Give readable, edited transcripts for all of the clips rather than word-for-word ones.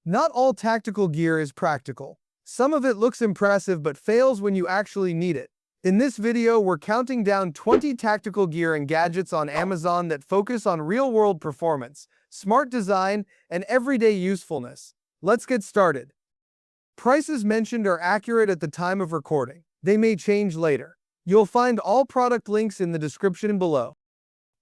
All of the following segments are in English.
Not all tactical gear is practical. Some of it looks impressive but fails when you actually need it. In this video, we're counting down 20 tactical gear and gadgets on Amazon that focus on real-world performance, smart design, and everyday usefulness. Let's get started. Prices mentioned are accurate at the time of recording. They may change later. You'll find all product links in the description below.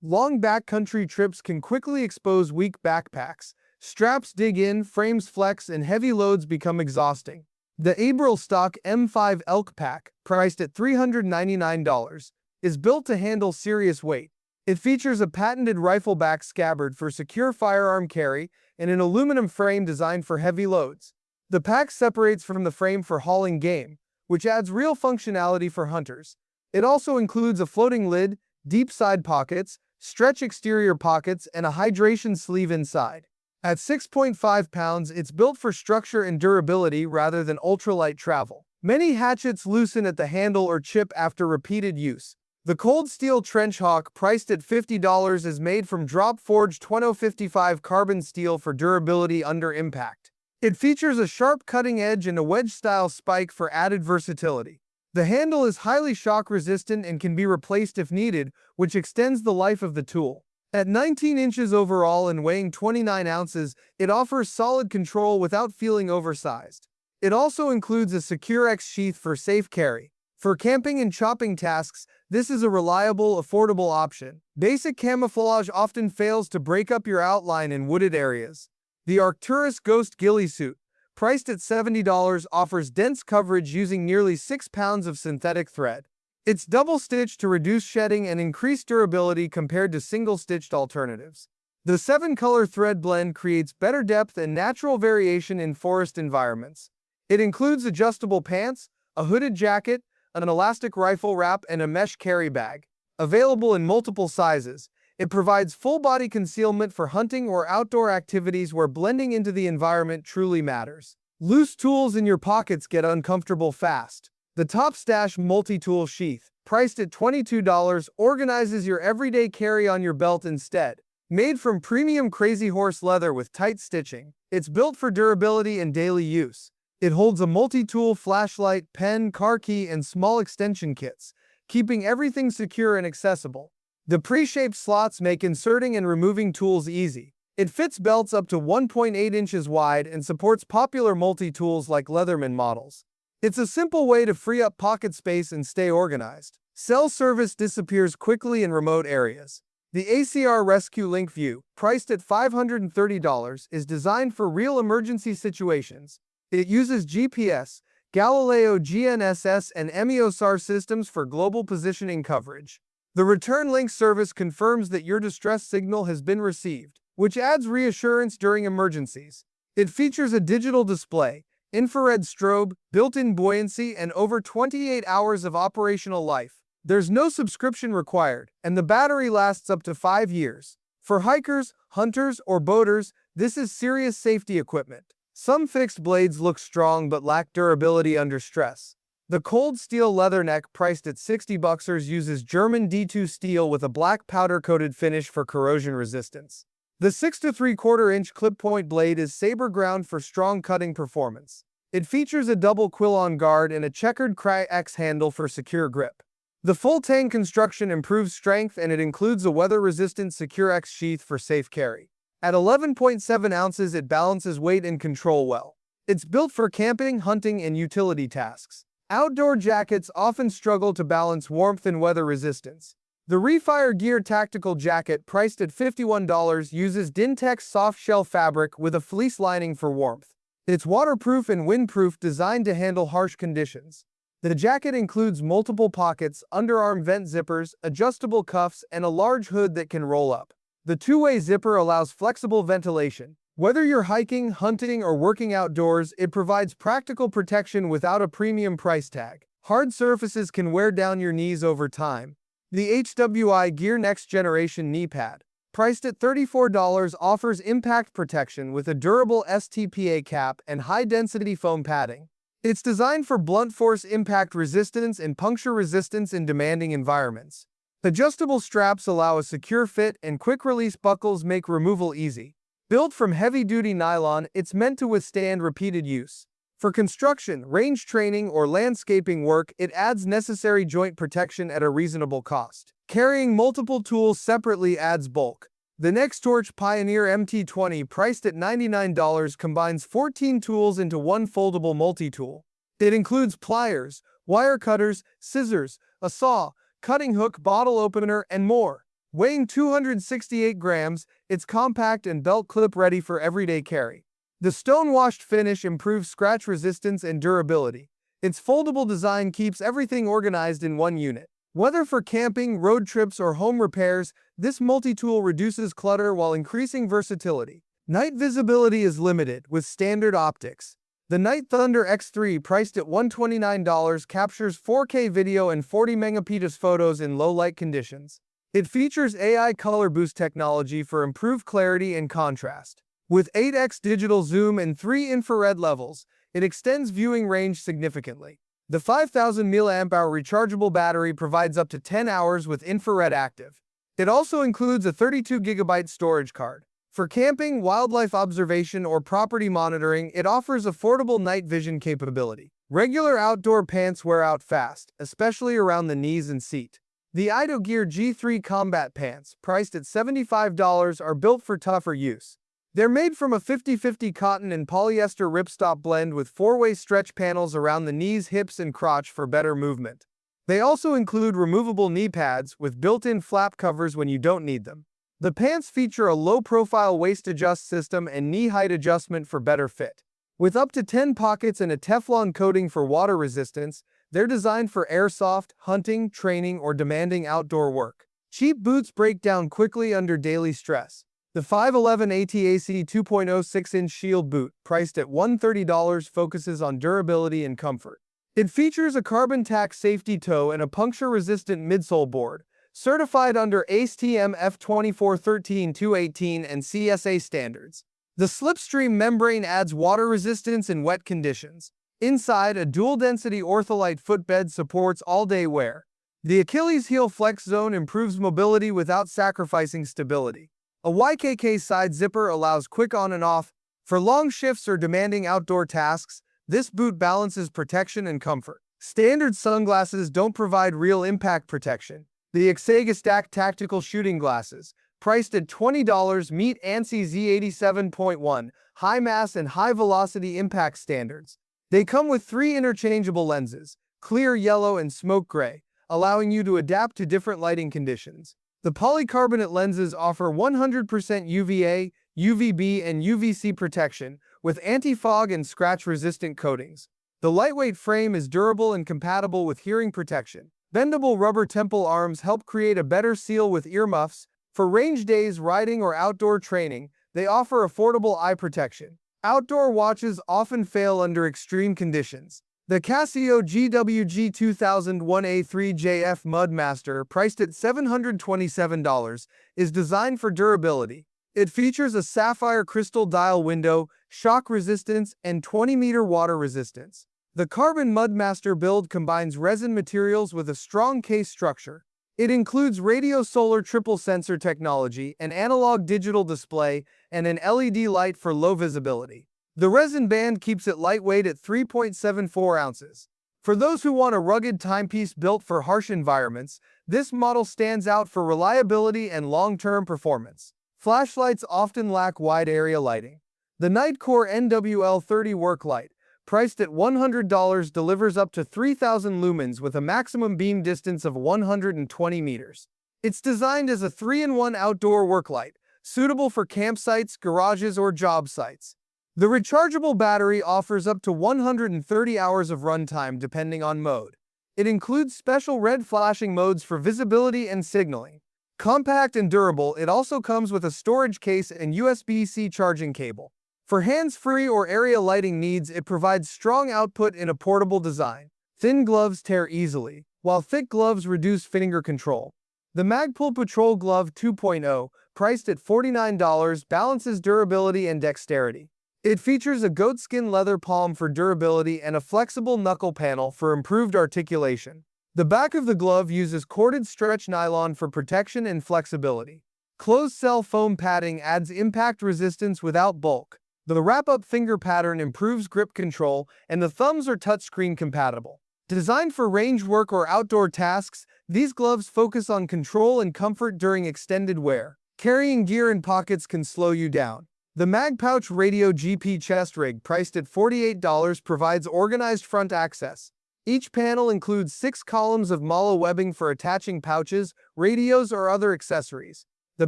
Long backcountry trips can quickly expose weak backpacks. Straps dig in, frames flex, and heavy loads become exhausting. The Abril Stock M5 Elk Pack, priced at $399, is built to handle serious weight. It features a patented rifle-back scabbard for secure firearm carry and an aluminum frame designed for heavy loads. The pack separates from the frame for hauling game, which adds real functionality for hunters. It also includes a floating lid, deep side pockets, stretch exterior pockets, and a hydration sleeve inside. At 6.5 pounds, it's built for structure and durability rather than ultralight travel. Many hatchets loosen at the handle or chip after repeated use. The Cold Steel Trench Hawk, priced at $50, is made from drop-forged 2055 carbon steel for durability under impact. It features a sharp cutting edge and a wedge-style spike for added versatility. The handle is highly shock-resistant and can be replaced if needed, which extends the life of the tool. At 19 inches overall and weighing 29 ounces, it offers solid control without feeling oversized. It also includes a Secure-X sheath for safe carry. For camping and chopping tasks, this is a reliable, affordable option. Basic camouflage often fails to break up your outline in wooded areas. The Arcturus Ghost Ghillie Suit, priced at $70, offers dense coverage using nearly 6 pounds of synthetic thread. It's double-stitched to reduce shedding and increase durability compared to single-stitched alternatives. The 7-color thread blend creates better depth and natural variation in forest environments. It includes adjustable pants, a hooded jacket, an elastic rifle wrap, and a mesh carry bag. Available in multiple sizes, it provides full-body concealment for hunting or outdoor activities where blending into the environment truly matters. Loose tools in your pockets get uncomfortable fast. The Top Stash Multi-Tool Sheath, priced at $22, organizes your everyday carry on your belt instead. Made from premium Crazy Horse leather with tight stitching, it's built for durability and daily use. It holds a multi-tool flashlight, pen, car key, and small extension kits, keeping everything secure and accessible. The pre-shaped slots make inserting and removing tools easy. It fits belts up to 1.8 inches wide and supports popular multi-tools like Leatherman models. It's a simple way to free up pocket space and stay organized. Cell service disappears quickly in remote areas. The ACR Rescue Link View, priced at $530, is designed for real emergency situations. It uses GPS, Galileo GNSS, and MEOSAR systems for global positioning coverage. The Return Link service confirms that your distress signal has been received, which adds reassurance during emergencies. It features a digital display, infrared strobe, built-in buoyancy, and over 28 hours of operational life. There's no subscription required, and the battery lasts up to 5 years. For hikers, hunters, or boaters, this is serious safety equipment. Some fixed blades look strong but lack durability under stress. The Cold Steel Leatherneck, priced at $60, uses German D2 steel with a black powder-coated finish for corrosion resistance. The 6 3/4-inch clip-point blade is saber-ground for strong cutting performance. It features a double Quilon guard and a checkered Crye-X handle for secure grip. The full-tang construction improves strength, and it includes a weather-resistant Secure-X sheath for safe carry. At 11.7 ounces, it balances weight and control well. It's built for camping, hunting, and utility tasks. Outdoor jackets often struggle to balance warmth and weather resistance. The Refire Gear Tactical Jacket, priced at $51, uses Dintex soft-shell fabric with a fleece lining for warmth. It's waterproof and windproof, designed to handle harsh conditions. The jacket includes multiple pockets, underarm vent zippers, adjustable cuffs, and a large hood that can roll up. The two-way zipper allows flexible ventilation. Whether you're hiking, hunting, or working outdoors, it provides practical protection without a premium price tag. Hard surfaces can wear down your knees over time. The HWI Gear Next Generation Knee Pad, priced at $34, offers impact protection with a durable STPA cap and high-density foam padding. It's designed for blunt force impact resistance and puncture resistance in demanding environments. Adjustable straps allow a secure fit, and quick-release buckles make removal easy. Built from heavy-duty nylon, it's meant to withstand repeated use. For construction, range training, or landscaping work, it adds necessary joint protection at a reasonable cost. Carrying multiple tools separately adds bulk. The Nextorch Pioneer MT20, priced at $99, combines 14 tools into one foldable multi-tool. It includes pliers, wire cutters, scissors, a saw, cutting hook, bottle opener, and more. Weighing 268 grams, it's compact and belt clip ready for everyday carry. The stone-washed finish improves scratch resistance and durability. Its foldable design keeps everything organized in one unit. Whether for camping, road trips, or home repairs, this multi-tool reduces clutter while increasing versatility. Night visibility is limited with standard optics. The Night Thunder X3, priced at $129, captures 4K video and 40 megapixels photos in low-light conditions. It features AI color boost technology for improved clarity and contrast. With 8x digital zoom and 3 infrared levels, it extends viewing range significantly. The 5000 mAh rechargeable battery provides up to 10 hours with infrared active. It also includes a 32GB storage card. For camping, wildlife observation, or property monitoring, it offers affordable night vision capability. Regular outdoor pants wear out fast, especially around the knees and seat. The Ido-Gear G3 Combat Pants, priced at $75, are built for tougher use. They're made from a 50-50 cotton and polyester ripstop blend with 4-way stretch panels around the knees, hips, and crotch for better movement. They also include removable knee pads with built-in flap covers when you don't need them. The pants feature a low-profile waist adjust system and knee height adjustment for better fit. With up to 10 pockets and a Teflon coating for water resistance, they're designed for airsoft, hunting, training, or demanding outdoor work. Cheap boots break down quickly under daily stress. The 511 ATAC 2.0 6-inch shield boot, priced at $130, focuses on durability and comfort. It features a carbon tack safety toe and a puncture-resistant midsole board, certified under ASTM F2413218 and CSA standards. The slipstream membrane adds water resistance in wet conditions. Inside, a dual-density ortholite footbed supports all-day wear. The Achilles heel flex zone improves mobility without sacrificing stability. A YKK side zipper allows quick on and off. For long shifts or demanding outdoor tasks, this boot balances protection and comfort. Standard sunglasses don't provide real impact protection. The Exega Stack Tactical Shooting Glasses, priced at $20, meet ANSI Z87.1 high mass and high velocity impact standards. They come with 3 interchangeable lenses, clear yellow and smoke gray, allowing you to adapt to different lighting conditions. The polycarbonate lenses offer 100% UVA, UVB, and UVC protection, with anti-fog and scratch-resistant coatings. The lightweight frame is durable and compatible with hearing protection. Bendable rubber temple arms help create a better seal with earmuffs. For range days, riding, or outdoor training, they offer affordable eye protection. Outdoor watches often fail under extreme conditions. The Casio GWG 2001A3JF Mudmaster, priced at $727, is designed for durability. It features a sapphire crystal dial window, shock resistance, and 20-meter water resistance. The Carbon Mudmaster build combines resin materials with a strong case structure. It includes radio solar triple sensor technology, an analog digital display, and an LED light for low visibility. The resin band keeps it lightweight at 3.74 ounces. For those who want a rugged timepiece built for harsh environments, this model stands out for reliability and long-term performance. Flashlights often lack wide area lighting. The Nitecore NWL30 work light, priced at $100, delivers up to 3,000 lumens with a maximum beam distance of 120 meters. It's designed as a 3-in-1 outdoor work light, suitable for campsites, garages, or job sites. The rechargeable battery offers up to 130 hours of runtime depending on mode. It includes special red flashing modes for visibility and signaling. Compact and durable, it also comes with a storage case and USB-C charging cable. For hands-free or area lighting needs, it provides strong output in a portable design. Thin gloves tear easily, while thick gloves reduce finger control. The Magpul Patrol Glove 2.0, priced at $49, balances durability and dexterity. It features a goatskin leather palm for durability and a flexible knuckle panel for improved articulation. The back of the glove uses corded stretch nylon for protection and flexibility. Closed-cell foam padding adds impact resistance without bulk. The wrap-up finger pattern improves grip control, and the thumbs are touchscreen compatible. Designed for range work or outdoor tasks, these gloves focus on control and comfort during extended wear. Carrying gear in pockets can slow you down. The MagPouch Radio GP chest rig, priced at $48, provides organized front access. Each panel includes 6 columns of MALA webbing for attaching pouches, radios, or other accessories. The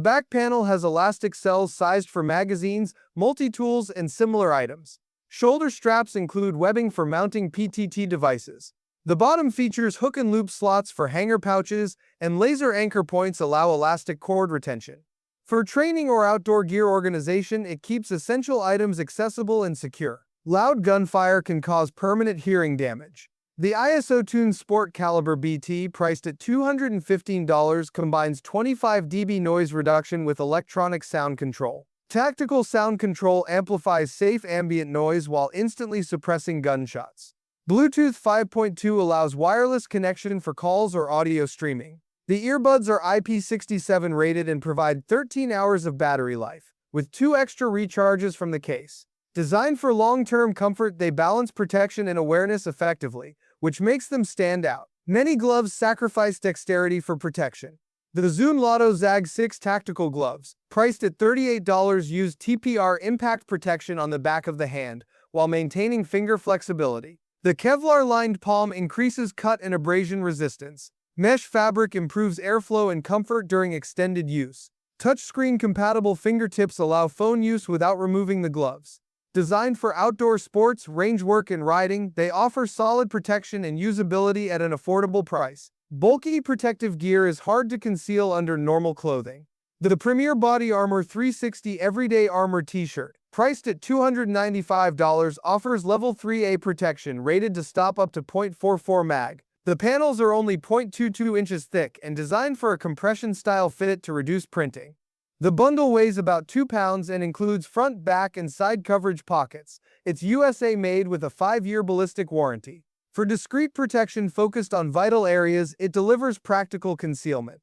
back panel has elastic cells sized for magazines, multi-tools, and similar items. Shoulder straps include webbing for mounting PTT devices. The bottom features hook and loop slots for hanger pouches, and laser anchor points allow elastic cord retention. For training or outdoor gear organization, it keeps essential items accessible and secure. Loud gunfire can cause permanent hearing damage. The ISO-tuned Sport Caliber BT, priced at $215, combines 25 dB noise reduction with electronic sound control. Tactical sound control amplifies safe ambient noise while instantly suppressing gunshots. Bluetooth 5.2 allows wireless connection for calls or audio streaming. The earbuds are IP67 rated and provide 13 hours of battery life, with 2 extra recharges from the case. Designed for long-term comfort, they balance protection and awareness effectively, which makes them stand out. Many gloves sacrifice dexterity for protection. The Zune Lotto Zag 6 tactical gloves, priced at $38, use TPR impact protection on the back of the hand, while maintaining finger flexibility. The Kevlar-lined palm increases cut and abrasion resistance. Mesh fabric improves airflow and comfort during extended use. Touchscreen-compatible fingertips allow phone use without removing the gloves. Designed for outdoor sports, range work, and riding, they offer solid protection and usability at an affordable price. Bulky protective gear is hard to conceal under normal clothing. The Premier Body Armor 360 Everyday Armor T-shirt, priced at $295, offers level 3A protection rated to stop up to .44 mag. The panels are only 0.22 inches thick and designed for a compression-style fit to reduce printing. The bundle weighs about 2 pounds and includes front, back, and side coverage pockets. It's USA made with a 5-year ballistic warranty. For discreet protection focused on vital areas, it delivers practical concealment.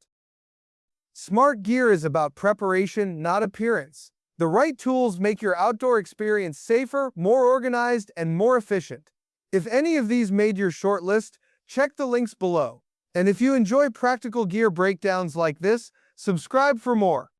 Smart gear is about preparation, not appearance. The right tools make your outdoor experience safer, more organized, and more efficient. If any of these made your short list, check the links below. And if you enjoy practical gear breakdowns like this, subscribe for more.